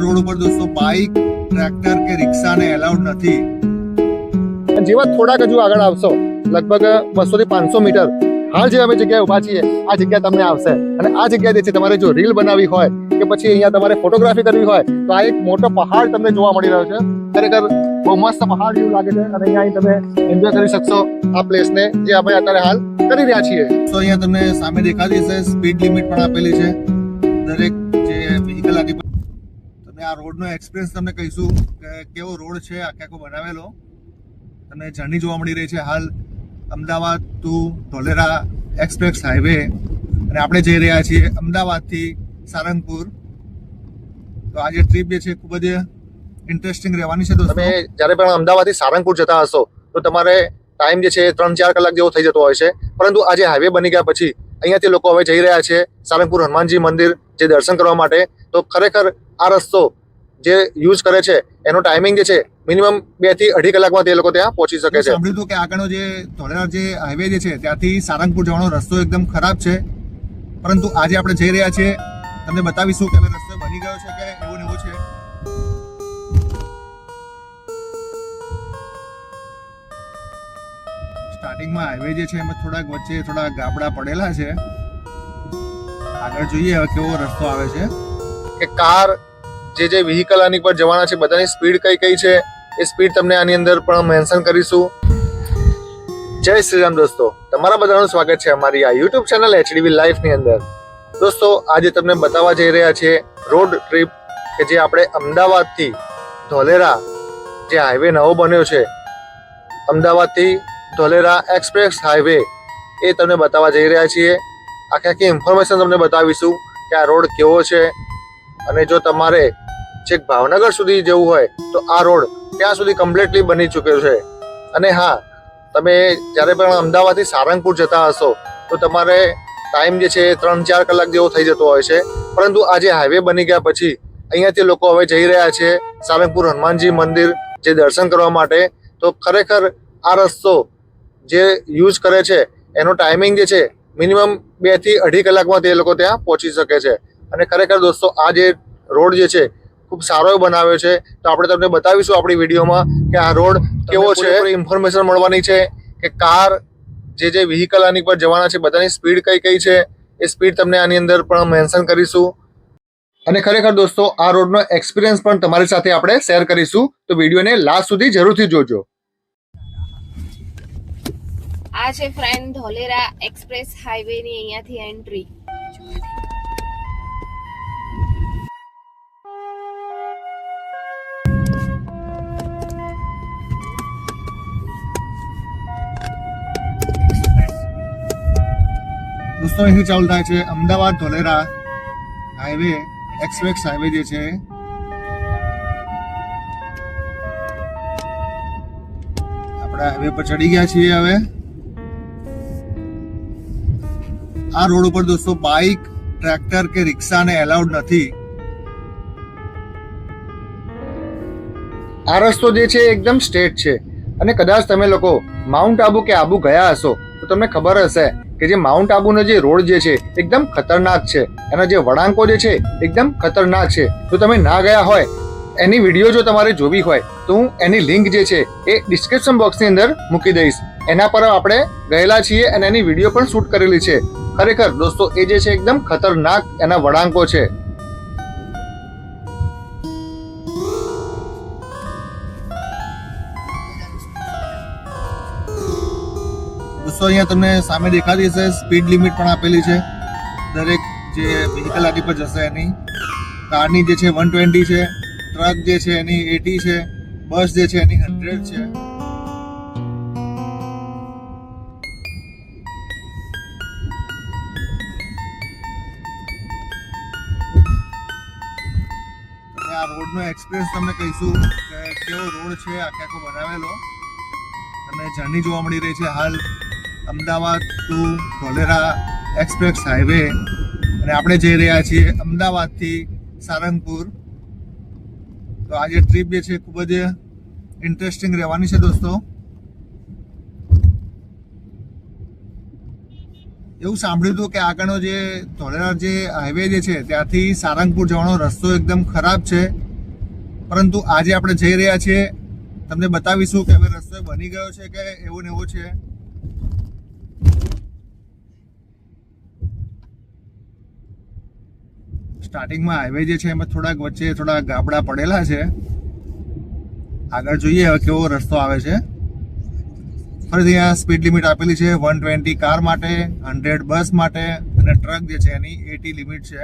Road ઉપર દોસ્તો bike, tractor કે રિક્ષાને એલાઉડ નથી. જેવા થોડાક હજુ આગળ આવશો, લગભગ 200 થી 500 મીટર હાલ જે અમે જગ્યાએ ઊભા છીએ, આ જગ્યા તમને આવશે. અને આ જગ્યા જે છે, તમારે જો રીલ બનાવી હોય કે પછી અહીંયા તમારે ફોટોગ્રાફી કરવી હોય તો આ એક મોટો પહાડ તમને જોવા મળી રહ્યો છે. ખરેખર બહુ મસ્ત પહાડ જેવું લાગે છે અને અહીંયા તમે એન્જોય કરી શકશો આ પ્લેસને, જે અમે અત્યારે હાલ કરી રહ્યા છીએ. તો અહીંયા તમને સામે દેખાતી હશે સ્પીડ લિમિટ પણ આપેલી છે દરેક જે વ્હીકલ આની પર. તમને આ રોડનો એક્સપિરિયન્સ તમને કહીશું કે કેવો રોડ છે, આખો બનાવેલો. તમને જર્ની જોવા મળી રહી છે હાલ Ahmedabad to Dholera express highway, અને આપણે જઈ રહ્યા છીએ અમદાવાદથી સારંગપુર. તો આ જે ટ્રીપ જે છે ખૂબ જ ઇન્ટરેસ્ટિંગ રહેવાની છે દોસ્તો. તમે જ્યારે પણ અમદાવાદથી સારંગપુર જતા હશો તો તમારે ટાઈમ જે છે 3-4 કલાક જેવો થઈ જતો હોય છે, પરંતુ આજે હાઈવે બની ગયા પછી અહીંયાથી લોકો હવે જઈ રહ્યા છે સારંગપુર હનુમાનજી મંદિર જે દર્શન કરવા માટે. તો ખરેખર આ રસ્તો જે યુઝ કરે છે એનો ટાઈમિંગ જે છે મિનિમમ 2 થી 2.5 કલાકમાં તે લોકો ત્યાં પહોંચી શકે છે. સાંભળ્યું હતું કે આગળનો જે ધોલેરા જે હાઈવે જે છે ત્યાંથી સારંગપુર જવાનો રસ્તો એકદમ ખરાબ છે, પરંતુ આજે આપણે જઈ રહ્યા છીએ, તમને બતાવીશું કે હવે રસ્તો બની ગયો છે કે એવો ને એવો છે. સ્ટાર્ટિંગમાં હાઈવે જે છે એમાં થોડાક વચ્ચે થોડા ગાબડા પડેલા છે. આગળ જોઈએ હવે કેવો રસ્તો આવે છે. કે કાર જે વ્હીકલ આની પર જવાના છે બધાની સ્પીડ કઈ છે એ સ્પીડ તમને આની અંદર પણ મેન્શન કરીશું. જય શ્રી રામ દોસ્તો, તમારા બધાનું સ્વાગત છે અમારી આ યુટ્યુબ ચેનલ HDV લાઈફ ની અંદર. દોસ્તો આજે તમને બતાવવા જઈ રહ્યા છે રોડ ટ્રીપ કે જે આપણે અમદાવાદથી ધોલેરા જે હાઈવે નવો બન્યો છે, અમદાવાદથી ધોલેરા એક્સપ્રેસ હાઈવે, એ તમને બતાવવા જઈ રહ્યા છીએ. આખી ઇન્ફોર્મેશન તમને બતાવીશું કે આ રોડ કેવો છે. અને જો તમારે છેક ભાવનગર સુધી જવું હોય તો આ રોડ ત્યાં સુધી કમ્પ્લીટલી બની ચૂક્યો છે. અને હા, તમે જ્યારે પણ અમદાવાદથી સારંગપુર જતા હશો તો તમારે ટાઈમ જે છે 3-4 કલાક જેવો થઈ જતો હોય છે, પરંતુ આજે હાઈવે બની ગયા પછી અહીંયાથી લોકો હવે જઈ રહ્યા છે સારંગપુર હનુમાનજી મંદિર જે દર્શન કરવા માટે. તો ખરેખર આ રસ્તો જે યુઝ કરે છે એનો ટાઈમિંગ જે છે મિનિમમ 2 થી 2.5 કલાકમાં તે લોકો ત્યાં પહોંચી શકે છે. અને ખરેખર દોસ્તો આ જે રોડ જે છે ખૂબ સારો બનાવ્યો છે. તો આપણે તમને બતાવીશું આપણી વિડીયોમાં કે આ રોડ કેવો છે. ઇન્ફોર્મેશન મળવાની છે કે કાર જે વ્હીકલ આની પર જવાના છે બધાની સ્પીડ કઈ છે એ સ્પીડ તમને આની અંદર પણ મેન્શન કરીશું. અને ખરેખર દોસ્તો આ રોડનો એક્સપિરિયન્સ પણ તમારી સાથે આપણે શેર કરીશું, તો વિડીયોને લાસ્ટ સુધી જરૂરથી જોજો. આ છે ફ્રેન્ડ ધોલેરા એક્સપ્રેસ હાઈવે ની અહીંયાથી એન્ટ્રી. દોસ્તો અહીંથી ચાલુ થાય છે Ahmedabad Dholera highway express highway જે છે. આપણે હાઈવે પર ચડી ગયા છીએ. હવે આ રોડ ઉપર દોસ્તો બાઇક, ટ્રેક્ટર કે રિક્ષાને એલાઉડ નથી. આ રસ્તો જે છે એકદમ સ્ટ્રેટ છે. અને કદાચ તમે લોકો માઉન્ટ આબુ કે આબુ ગયા હશો તો તમને ખબર હશે કે જે માઉન્ટ આબુનો જે રોડ જે છે એકદમ ખતરનાક છે. એના જે વળાંકો જે છે એકદમ ખતરનાક છે. જો તમે ના ગયા હોય, એની વિડીયો જો તમારે જોવી હોય તો હું એની લિંક જે છે એ ડિસ્ક્રિપ્શન બોક્સની અંદર મૂકી દઈશ. એના પર આપણે ગયેલા છીએ અને એની વિડીયો પણ શૂટ કરેલી છે. ખરેખર દોસ્તો એ જે છે એકદમ ખતરનાક એના વળાંકો છે. દોસ્તો અહીંયા તમને સામે દેખાતી હશે સ્પીડ લિમિટ પણ આપેલી છે દરેક જે વ્હીકલ આની પર જશે એની. કારની જે છે 120 છે, ટ્રક જે છે એની 80 છે, બસ જે છે એની 100 છે. આ રોડનો એક્સપિરિયન્સ તમને કહીશું કે કેવો રોડ છે, આખો બનાવેલો. તમને જર્ની જોવા મળી રહી છે હાલ Ahmedabad to Dholera express highway, અને આપણે જઈ રહ્યા છીએ અમદાવાદથી સારંગપુર. તો આ જે ટ્રીપ જે છે ખૂબ જ ઇન્ટરેસ્ટિંગ રહેવાની છે દોસ્તો. એવું સાંભળ્યું હતું કે આગળનો જે ધોલેરા જે હાઈવે જે છે ત્યાંથી સારંગપુર જવાનો રસ્તો એકદમ ખરાબ છે, પરંતુ આજે આપણે જઈ રહ્યા છીએ, તમને બતાવીશું કે હવે રસ્તો બની ગયો છે કે એવો ને એવો છે. સ્ટાર્ટિંગમાં હાઈવે જે છે એમાં થોડાક વચ્ચે થોડા ગાબડા પડેલા છે. આગળ જોઈએ હવે કેવો રસ્તો આવે છે. ફરીથી અહીંયા સ્પીડ લિમિટ આપેલી છે 120 કાર માટે, 100 બસ માટે અને ટ્રક જે છે એની 80 લિમિટ છે.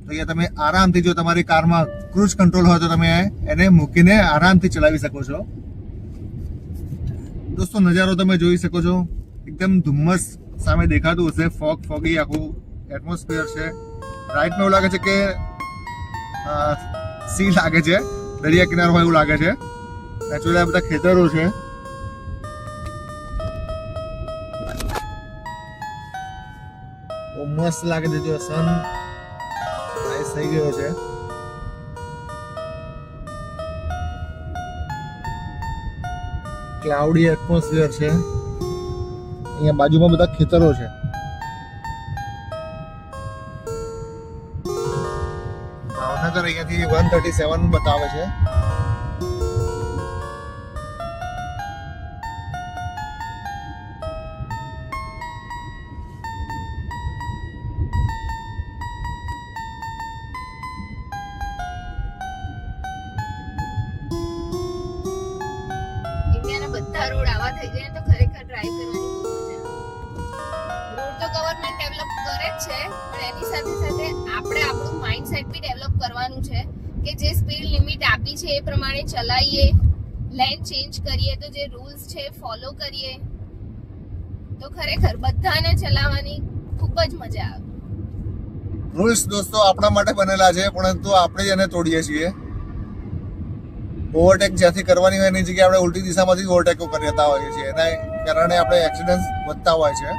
તો અહીંયા તમે આરામથી જો તમારી કારમાં ક્રૂઝ કંટ્રોલ હોય તો તમે એને મૂકીને આરામથી ચલાવી શકો છો. દોસ્તો નજારો તમે જોઈ શકો છો, એકદમ ધુમ્મસ સામે દેખાતું હશે, ફોગી આખું એટમોસ્ફિયર છે. રાઈટમાં એવું લાગે છે કે સી લાગે છે, દરિયા કિનારો હોય એવું લાગે છે. નેચરલી આ બધા ખેતરો છે. મસ્ત લાગે છે. જો સન રાઈઝ થઈ ગયો છે. ક્લાઉડી એટમોસ્ફિયર છે. અહીંયા બાજુમાં બધા ખેતરો છે. ભાવનગર અહીંયાથી 137 બતાવે છે. બધા રોડ આવા થઈ જાય તો ખરેખર ડ્રાઈવ કરવાની બહુ મજા આવે. રોડ તો ગવર્નમેન્ટ ડેવલપ કરે જ છે, પણ એની સાથે સાથે આપણે આપણું માઇન્ડસેટ બી ડેવલપ કરવાનું છે કે જે સ્પીડ લિમિટ આપી છે એ પ્રમાણે ચલાવીએ, લેન ચેન્જ કરીએ, તો જે રૂલ્સ છે ફોલો કરીએ તો ખરેખર બધાને ચલાવવાની ખૂબ જ મજા આવે. રૂલ્સ દોસ્તો આપણા માટે બનેલા છે, પરંતુ આપણે જ એને તોડીએ છીએ. ઓવરટેક જ્યાંથી કરવાની હોય એની જગ્યાએ આપણે ઉલટી દિશામાંથી ઓવરટેકો કરતા હોઈએ છીએ. એના કારણે આપણે એક્સિડન્ટ વધતા હોય છે.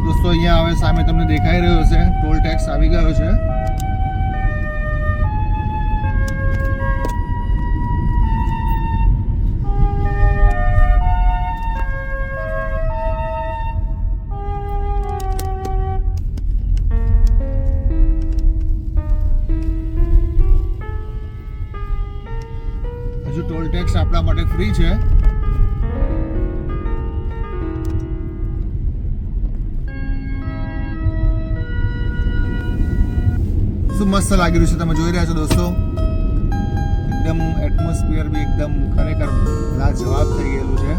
દોસ્તો અહીંયા હવે સામે તમને દેખાઈ રહ્યો છે ટોલ ટેક્સ આવી ગયો છે. હજુ ટોલ ટેક્સ આપણા માટે ફ્રી છે. શું મસ્ત લાગી રહ્યું છે, તમે જોઈ રહ્યા છો દોસ્તો. એકદમ એટમોસ્ફિયર બી એકદમ ખરેખર લાજવાબ થઈ ગયેલું છે.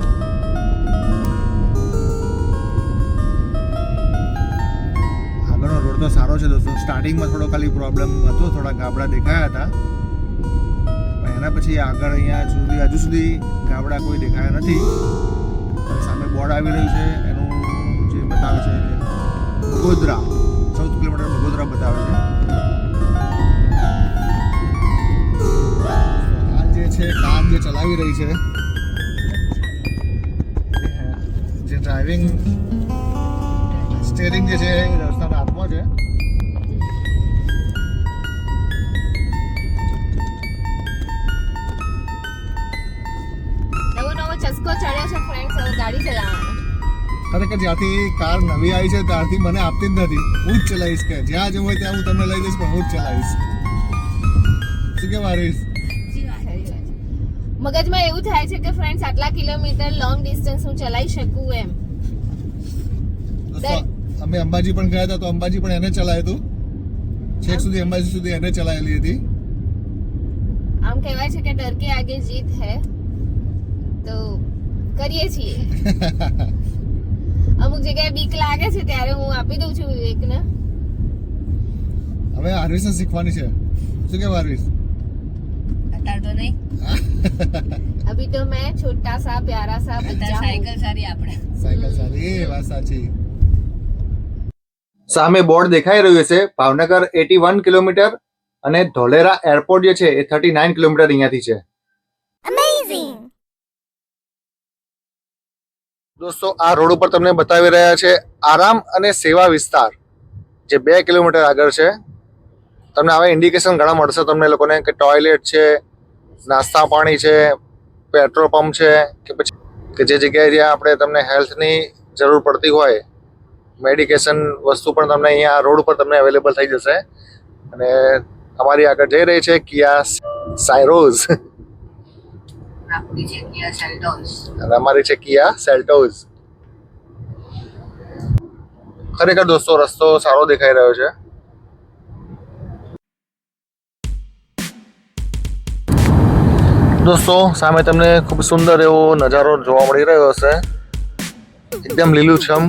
આગળનો રોડ તો સારો છે દોસ્તો. સ્ટાર્ટિંગમાં થોડો ખાલી પ્રોબ્લેમ હતો, થોડા ગાબડા દેખાયા હતા, પણ એના પછી આગળ અહીંયા હજુ સુધી ગાબડા કોઈ દેખાયા નથી. સામે બોર્ડ આવી રહ્યું છે, એનું જે બતાવે છે બગોદરા, 14 કિલોમીટર બગોદરા બતાવે છે. કાર જે ચલાવી રહી છે, જે ડ્રાઇવિંગ સ્ટીયરિંગ જે છે એ રસ્તાના હાથમાં છે. નવો ચસ્કો ચડ્યો છે ફ્રેન્ડ્સ હવે ગાડી ચલાવવાનો. ખરેખર જ્યાંથી કાર નવી આવી છે ત્યારથી મને આપતી જ નથી. હું જ ચલાવીશ, કે જ્યાં જવું હોય ત્યાં હું તમને લઈ જઈશ, પણ હું જ ચલાવીશ. શું કે મારીશ? મગજમાં એવું થાય છે કે ફ્રેન્ડ્સ આટલા કિલોમીટર લોંગ ડિસ્ટન્સ હું ચલાવી શકું એમ. અમે અંબાજી પણ ગયા હતા તો અંબાજી પણ એને ચલાવ્યું હતું. છેક સુધી અંબાજી સુધી એને ચલાવેલી હતી. આમ કહેવાય છે કે ડર કે આગે જીત હે, તો કરીએ છીએ. અમુક જગ્યાએ બીક લાગે છે ત્યારે હું આપી દઉં છું વિવેકને. હવે આરવીસ શીખવાની છે. શું કે આરવીસ? અત્યારે તો નહીં. અભી તો मैं छोटा सा प्यारा सा बच्चा हूं. સાયકલ સારી આપણે. સાયકલ સારી, એ વાત સાચી. સામે બોર્ડ દેખાઈ રહ્યું છે ભાવનગર 81 કિલોમીટર અને ધોલેરા એરપોર્ટ જે છે એ 39 કિલોમીટર અહીંયાથી છે. દોસ્તો આ રોડ ઉપર તમને બતાવી રહ્યા છે આરામ અને સેવા વિસ્તાર, જે 2 કિલોમીટર આગળ છે. તમને આવા ઇન્ડિકેશન ઘણા મળશે તમને લોકોને કે ટોયલેટ છે, નાસ્તા પાણી છે, પેટ્રોલ પંપ છે, કે પછી કે જે જગ્યાએ જ્યાં આપણે તમને હેલ્થની જરૂર પડતી હોય મેડિકેશન વસ્તુ પણ તમને અહીંયા રોડ ઉપર તમને અવેલેબલ થઈ જશે. અને અમારી આગળ જઈ રહી છે કિયા સાયરોઝ આપણી છે કિયા સેલ્ટોસ. અને અમારી છે કિયા સેલ્ટોઝ. ખરેખર દોસ્તો રસ્તો સારો દેખાઈ રહ્યો છે. દોસ્તો સામે તમને ખૂબ સુંદર એવો નજારો જોવા મળી રહ્યો હશે. એકદમ લીલુંછમ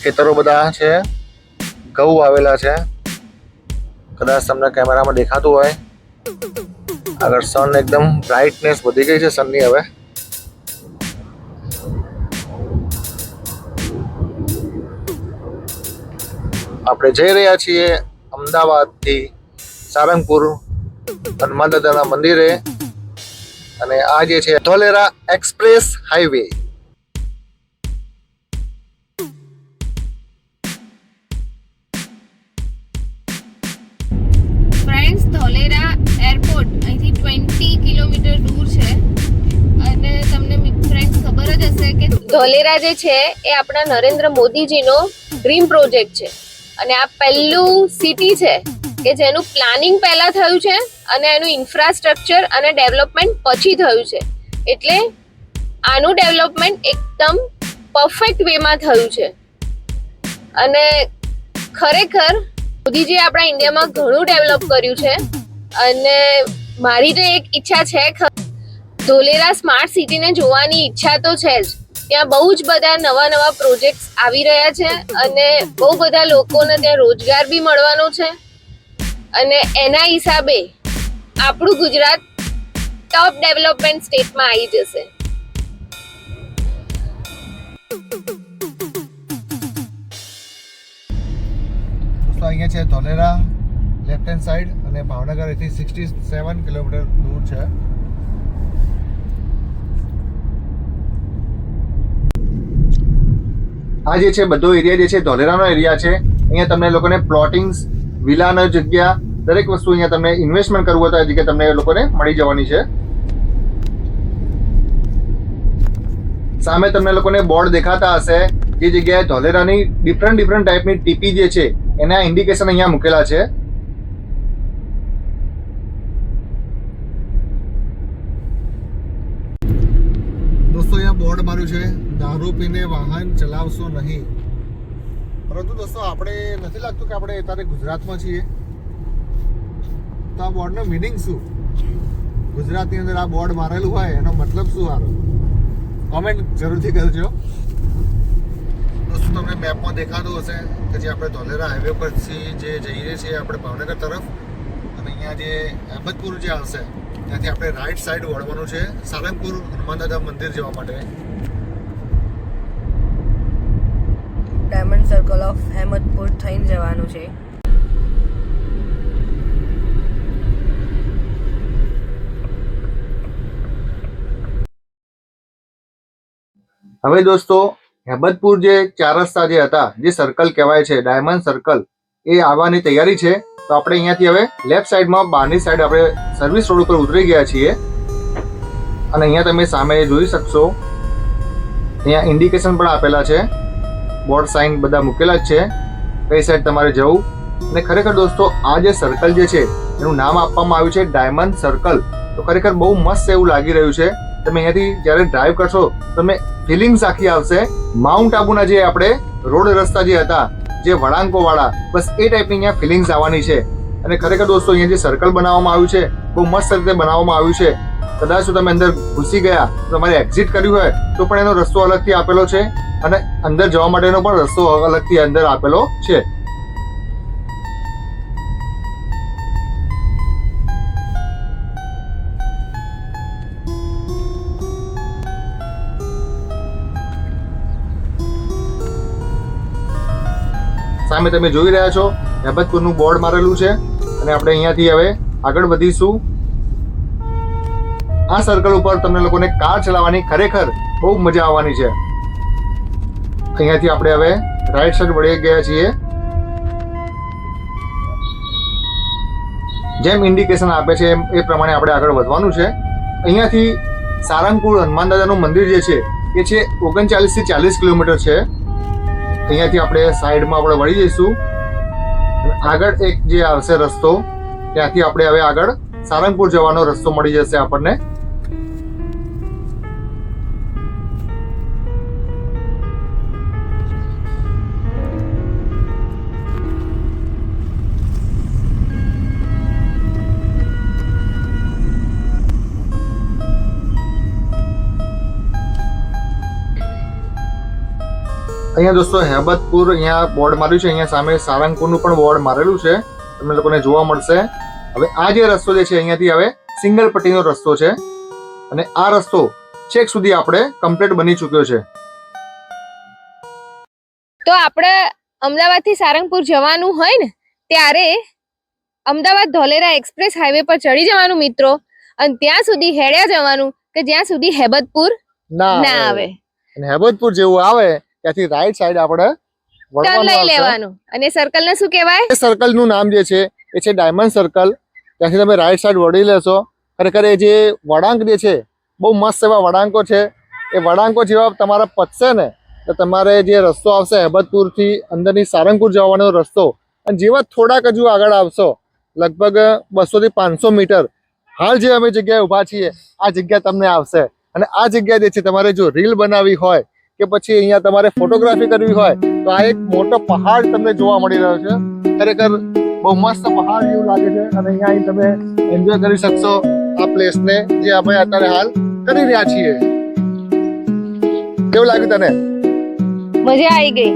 ખેતરો બધા છે, ઘઉં આવેલા છે. કદાચ તમને કેમેરામાં દેખાતું હોય. આગળ સન એકદમ બ્રાઇટનેસ વધી ગઈ છે સનની હવે. આપણે જઈ રહ્યા છીએ અમદાવાદથી સારંગપુર હનુમાન દાદાના મંદિરે. અને આ જે છે Dholera express highway. Friends, Dholera airport અહીંથી 20 કિલોમીટર દૂર છે. અને તમને ફ્રેન્ડ્સ ખબર જ હશે કે ધોલેરા જે છે એ આપણા નરેન્દ્ર મોદીજીનો ડ્રીમ પ્રોજેક્ટ છે. અને આ પહેલું સિટી છે કે જેનું પ્લાનિંગ પહેલા થયું છે અને એનું ઇન્ફ્રાસ્ટ્રક્ચર અને ડેવલપમેન્ટ પછી થયું છે. એટલે આનું ડેવલપમેન્ટ એકદમ પરફેક્ટ વેમાં થયું છે. અને ખરેખર મોદીજીએ આપણા ઇન્ડિયામાં ઘણું ડેવલપ કર્યું છે. અને મારી તો એક ઈચ્છા છે, ધોલેરા સ્માર્ટ સિટીને જોવાની ઈચ્છા તો છે જ. ત્યાં બહુ જ બધા નવા પ્રોજેક્ટ્સ આવી રહ્યા છે અને બહુ બધા લોકોને ત્યાં રોજગાર બી મળવાનો છે. અને એના હિસાબે આપણું ગુજરાત ટોપ ડેવલપમેન્ટ સ્ટેટમાં આવી જશે. દોસ્તો અહીંયા છે ધોલેરા લેફ્ટ હેન્ડ સાઈડ અને ભાવનગર અહીંથી 67 કિલોમીટર દૂર છે. આ જે છે બધો એરિયા જે છે ધોલેરાનો એરિયા છે. અહીંયા તમને લોકોને પ્લોટિંગ્સ, વિલાનો જગ્યા, દરેક વસ્તુ અહીંયા તમને ઇન્વેસ્ટમેન્ટ કરવું હોય તો આ જગ્યા તમને એ લોકોને મળી જવાની છે. સામે તમને લોકોને બોર્ડ દેખાતા હશે. જે જગ્યાએ ધોલેરાની ડિફરન્ટ ટાઈપની ટીપી જે છે એના ઇન્ડિકેશન અહીંયા મૂકેલા છે. દોસ્તો અહીંયા બોર્ડ માર્યું છે, દારૂ પીને વાહન ચલાવશો નહીં. પરંતુ દોસ્તો આપણે નથી લાગતું કે આપણે અત્યારે ગુજરાતમાં છીએ. તો આ બોર્ડનો મિનિંગ શું? ગુજરાતની અંદર આ બોર્ડ મારેલું હોય એનો મતલબ શું? સારો કોમેન્ટ જરૂરથી કરજો. દોસ્તો તમને મેપમાં દેખાતું હશે કે જે આપણે ધોલેરા હાઈવે પરથી જે જઈએ છીએ આપણે ભાવનગર તરફ, અને અહીંયા જે અહેમદપુર જે આવશે ત્યાંથી આપણે રાઈટ સાઈડ વળવાનું છે સારંગપુર હનુમાન દાદા મંદિર જવા માટે. ડાયમંડ સર્કલ ઓફ અહેમદપુર થઈને જવાનું છે. હવે દોસ્તો અહેમદપુર જે ચાર રસ્તા જે હતા, જે સર્કલ કહેવાય છે ડાયમંડ સર્કલ, એ આવવાની તૈયારી છે. તો આપણે અહીંયાથી હવે લેફ્ટ સાઈડમાં બહારની સાઈડ આપણે સર્વિસ રોડ ઉપર ઉતરી ગયા છીએ. અને અહીંયા તમે સામે જોઈ શકશો, અહીંયા ઇન્ડિકેશન પણ આપેલા છે, બોર્ડ સાઇન બધા મૂકેલા જ છે કઈ સાઈડ તમારે જવું. અને ખરેખર દોસ્તો આ જે સર્કલ જે છે એનું નામ આપવામાં આવ્યું છે ડાયમંડ સર્કલ. તો ખરેખર બહુ મસ્ત એવું લાગી રહ્યું છે. તમે અહીંયાથી જ્યારે ડ્રાઈવ કરશો તમે ફિલિંગ્સ આખી આવશે માઉન્ટ આબુના જે આપણે રોડ રસ્તા જે હતા, જે વળાંકો વાળા, બસ એ ટાઈપની અહીંયા ફિલિંગ્સ આવવાની છે. અને ખરેખર દોસ્તો અહીંયા જે સર્કલ બનાવવામાં આવ્યું છે બહુ મસ્ત રીતે બનાવવામાં આવ્યું છે. કદાચ જો તમે અંદર ઘૂસી ગયા, તમારે એક્ઝિટ કર્યું હોય તો પણ એનો રસ્તો અલગથી આપેલો છે અને અંદર જવા માટેનો પણ રસ્તો અલગથી અંદર આપેલો છે. સામે તમે જોઈ રહ્યા છો અહેમદપુરનું બોર્ડ મારેલું છે. અને આપણે અહીંયાથી હવે આગળ વધીશું. આ સર્કલ ઉપર તમને લોકોને કાર ચલાવવાની ખરેખર બહુ મજા આવવાની છે. અહીંયાથી આપણે હવે રાઈટ સાઈડ વળી ગયા છીએ. જેમ ઇન્ડિકેશન આપે છે એ પ્રમાણે આપણે આગળ વધવાનું છે. અહીંયાથી સારંગપુર હનુમાન દાદાનું મંદિર જે છે એ છે 39 થી 40 કિલોમીટર છે. અહીંયાથી આપણે સાઈડમાં આપણે વળી જઈશું અને આગળ એક જે આવશે રસ્તો, ત્યાંથી આપણે હવે આગળ સારંગપુર જવાનો રસ્તો મળી જશે આપણને. અહીંયા દોસ્તો હેબતપુર અહીંયા બોર્ડ માર્યું છે, અહીંયા સામે સારંગપુરનું પણ બોર્ડ મારેલું છે, તમને લોકોને જોવા મળશે. હવે આ જે રસ્તો જે છે અહીંયાથી હવે સિંગલ પટ્ટીનો રસ્તો છે અને આ રસ્તો છેક સુધી આપણે કમ્પ્લીટ બની ચૂક્યો છે. તો આપણે અમદાવાદથી સારંગપુર જવાનું હોય ને ત્યારે અમદાવાદ ધોલેરા એક્સપ્રેસ હાઈવે પર ચડી જવાનું મિત્રો, અને ત્યાં સુધી હેડ્યા જવાનું કે જ્યાં સુધી હેબતપુર ના આવે. અને હેબતપુર જેવું આવે ત્યાંથી રાઈટ સાઈડ આપણે ટર્ન લઈ લેવાનું. અને સર્કલ ને શું કહેવાય? એ સર્કલ નું નામ જે છે એ છે ડાયમંડ સર્કલ. ત્યાંથી તમે રાઈટ સાઈડ વળી લેશો. ખરેખર એ જે વળાંક જે છે બહુ મસ્ત એવા વળાંકો છે. એ વળાંકો જેવા તમારા પતશે ને તો તમારે જે રસ્તો આવશે હેબતપુરથી અંદરની સારંગપુર જવાનો રસ્તો, અને જેવા થોડાક હજુ આગળ આવશો લગભગ 200 થી 500 મીટર, હાલ જે અમે જગ્યાએ ઊભા છીએ આ જગ્યા તમને આવશે. અને આ જગ્યા જે છે તમારે જો રીલ બનાવવી હોય કે પછી અહીંયા તમારે ફોટોગ્રાફી કરવી હોય તો આ એક મોટો પહાડ તમને જોવા મળી રહ્યો છે. ખરેખર બહુ મસ્ત પહાડ જેવું લાગે છે અને અહીંયા અહીં તમે એન્જોય કરી શકશો આ પ્લેસને જે અમે અત્યારે હાલ કરી રહ્યા છીએ. કેવું લાગ્યું તને? મજા આવી ગઈ.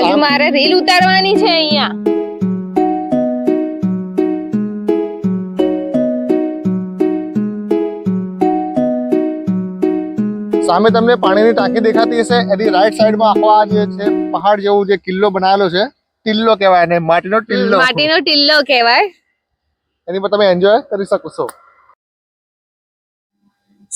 હજુ મારે રીલ ઉતારવાની છે અહીંયા. સામે તમને પાણીની ટાંકી દેખાતી હશે, એની રાઈટ સાઈડમાં આખો આ જે છે પહાડ જેવું જે કિલ્લો બનાવેલો છે, ટિલ્લો કહેવાય ને, માટીનો ટિલ્લો. માટીનો ટિલ્લો કહેવાય. એની પર તમે એન્જોય કરી શકશો.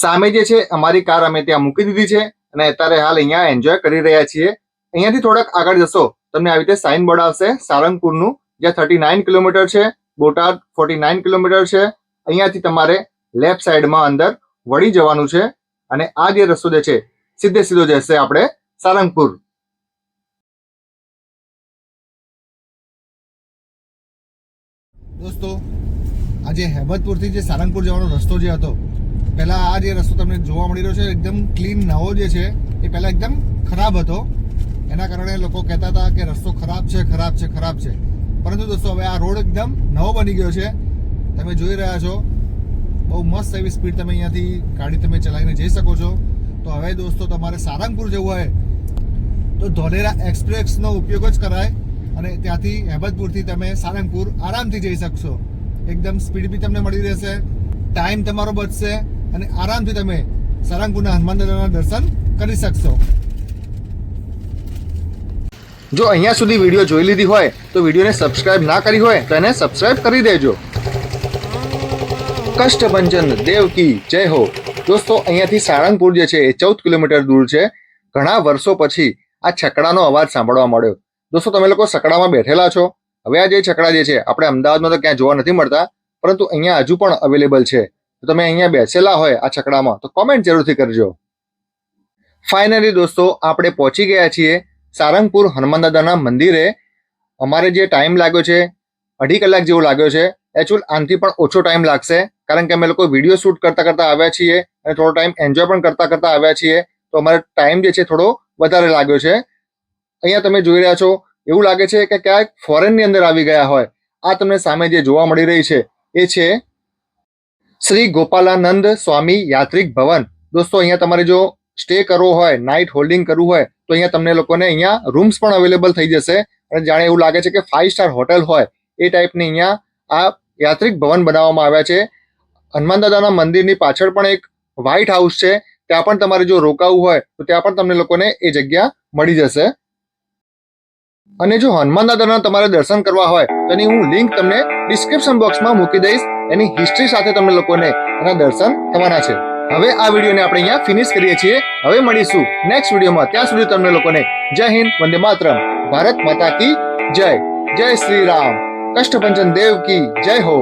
સામે જે છે અમારી કાર અમે ત્યાં મૂકી દીધી છે અને અત્યારે હાલ અહીંયા એન્જોય કરી રહ્યા છીએ. અહીંયાથી થોડાક આગળ જશો તમને આવી રીતે સાઇન બોર્ડ આવશે સારંગપુરનું, જ્યાં 39 કિલોમીટર છે, બોટાદ 49 કિલોમીટર છે. અહીંયાથી તમારે લેફ્ટ સાઈડમાં અંદર વળી જવાનું છે અને આ જે રસ્તો જે છે સીધે સીધો જશે આપણે સારંગપુર. દોસ્તો આજે હેબતપુરથી જે સારંગપુર જવાનો રસ્તો જે હતો, પહેલા આ જે રસ્તો તમને જોવા મળી રહ્યો છે એકદમ ક્લીન નવો જે છે એ પહેલા એકદમ ખરાબ હતો. એના કારણે લોકો કહેતા હતા કે રસ્તો ખરાબ છે ખરાબ છે ખરાબ છે, પરંતુ દોસ્તો હવે આ રોડ એકદમ નવો બની ગયો છે. તમે જોઈ રહ્યા છો બહુ મસ્ત એવી સ્પીડ તમે અહીંયાથી ગાડી તમે ચલાવીને જઈ શકો છો. તો હવે દોસ્તો તમારે સારંગપુર જવું હોય તો ધોલેરા એક્સપ્રેસનો ઉપયોગ જ કરાય અને ત્યાંથી હેબતપુરથી તમે સારંગપુર આરામથી જઈ શકશો. એકદમ સ્પીડ બી તમને મળી રહેશે, ટાઈમ તમારો બચશે અને આરામથી તમે સારંગપુરના હનુમાન દાદાના દર્શન કરી શકશો. જો અહીંયા સુધી વિડીયો જોઈ લીધી હોય તો વિડીયોને સબસ્ક્રાઇબ ના કરી હોય તો એને સબસ્ક્રાઇબ કરી દેજો. કષ્ટભંજન દેવ કી જય હો. દોસ્તો અહીંયાથી સારંગપુર જે છે એ 14 કિલોમીટર દૂર છે. ઘણા વર્ષો પછી આ છકડાનો અવાજ સાંભળવા મળ્યો. દોસ્તો તમે લોકો છકડામાં બેઠેલા છો? હવે આ જે છકડા જે છે આપણે અમદાવાદમાં તો ક્યાં જોવા નથી મળતા, પરંતુ અહીંયા હજુ પણ અવેલેબલ છે. તો તમે અહીંયા બેસેલા હોય આ છકડામાં તો કોમેન્ટ જરૂરથી કરજો. ફાઇનલી દોસ્તો આપણે પહોંચી ગયા છીએ સારંગપુર હનુમાન દાદાના મંદિરે. અમારે જે ટાઈમ લાગ્યો છે 2.5 કલાક જેવો લાગ્યો છે. એકચ્યુઅલ આનાથી પણ ઓછો ટાઈમ લાગશે, કારણ કે અમે લોકો વિડીયો શૂટ કરતા કરતા આવ્યા છીએ અને થોડો ટાઈમ એન્જોય પણ કરતા કરતા આવ્યા છીએ. તો અમારો ટાઈમ જે છે થોડો વધારે લાગ્યો છે. અહીંયા તમે જોઈ રહ્યા છો એવું લાગે છે કે ક્યાંક ફોરેનની અંદર આવી ગયા હોય. આ તમને સામે જે જોવા મળી રહી છે એ છે શ્રી ગોપાલાનંદ સ્વામી યાત્રિક ભવન. દોસ્તો અહીંયા તમારે જો સ્ટે કરવો હોય, નાઇટ હોલ્ડિંગ કરવું હોય તો અહીંયા તમને લોકોને અહીંયા રૂમ્સ પણ અવેલેબલ થઈ જશે અને જાણે એવું લાગે છે કે 5 સ્ટાર હોટેલ હોય એ ટાઈપની અહીંયા આ યાત્રિક ભવન બનાવવામાં આવ્યા છે. હનુમાન દાદાના મંદિરની પાછળ પણ એક વ્હાઇટ હાઉસ છે, ત્યાં પણ તમારે જો રોકાવું હોય તો ત્યાં પણ તમને લોકોને એ જગ્યા મળી જશે. અને જો હનુમાન દાદાના તમારે દર્શન કરવા હોય તો એની હું લિંક તમને ડિસ્ક્રિપ્શન બોક્સમાં મૂકી દઈશ. એની હિસ્ટ્રી સાથે તમને લોકોને એના દર્શન થવાના છે. હવે આ વિડીયોને આપણે અહીંયા ફિનિશ કરીએ છીએ. હવે મળીશું નેક્સ્ટ વિડીયોમાં. ત્યાં સુધી તમને લોકોને જય હિન્દ, વંદે માતરમ, ભારત માતા કી જય, જય શ્રી રામ, કષ્ટભંજન દેવ કી જય હો.